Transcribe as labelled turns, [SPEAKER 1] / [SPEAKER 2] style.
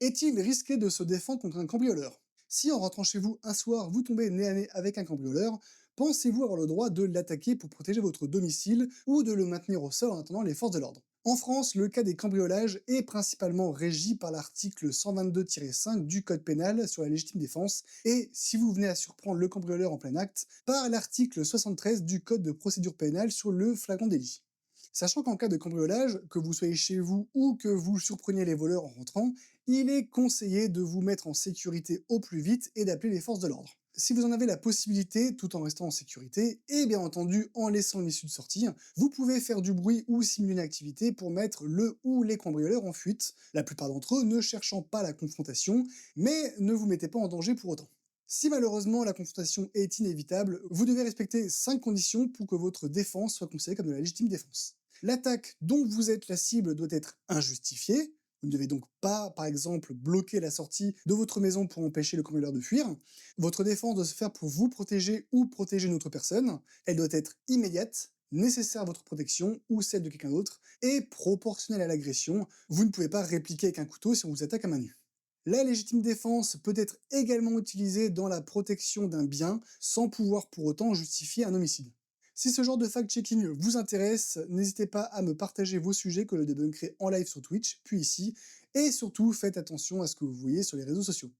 [SPEAKER 1] Est-il risqué de se défendre contre un cambrioleur? Si en rentrant chez vous un soir, vous tombez nez à nez avec un cambrioleur, pensez-vous avoir le droit de l'attaquer pour protéger votre domicile ou de le maintenir au sol en attendant les forces de l'ordre? En France, le cas des cambriolages est principalement régi par l'article 122-5 du Code pénal sur la légitime défense et, si vous venez à surprendre le cambrioleur en plein acte, par l'article 73 du Code de procédure pénale sur le flagrant délit. Sachant qu'en cas de cambriolage, que vous soyez chez vous ou que vous surpreniez les voleurs en rentrant, il est conseillé de vous mettre en sécurité au plus vite et d'appeler les forces de l'ordre. Si vous en avez la possibilité, tout en restant en sécurité, et bien entendu en laissant une issue de sortie, vous pouvez faire du bruit ou simuler une activité pour mettre le ou les cambrioleurs en fuite, la plupart d'entre eux ne cherchant pas la confrontation, mais ne vous mettez pas en danger pour autant. Si malheureusement la confrontation est inévitable, vous devez respecter 5 conditions pour que votre défense soit considérée comme de la légitime défense. L'attaque dont vous êtes la cible doit être injustifiée. Vous ne devez donc pas, par exemple, bloquer la sortie de votre maison pour empêcher le cambrioleur de fuir. Votre défense doit se faire pour vous protéger ou protéger une autre personne. Elle doit être immédiate, nécessaire à votre protection ou celle de quelqu'un d'autre, et proportionnelle à l'agression. Vous ne pouvez pas répliquer avec un couteau si on vous attaque à main nue. La légitime défense peut être également utilisée dans la protection d'un bien sans pouvoir pour autant justifier un homicide. Si ce genre de fact-checking vous intéresse, n'hésitez pas à me partager vos sujets que je débunkerai en live sur Twitch, puis ici, et surtout faites attention à ce que vous voyez sur les réseaux sociaux.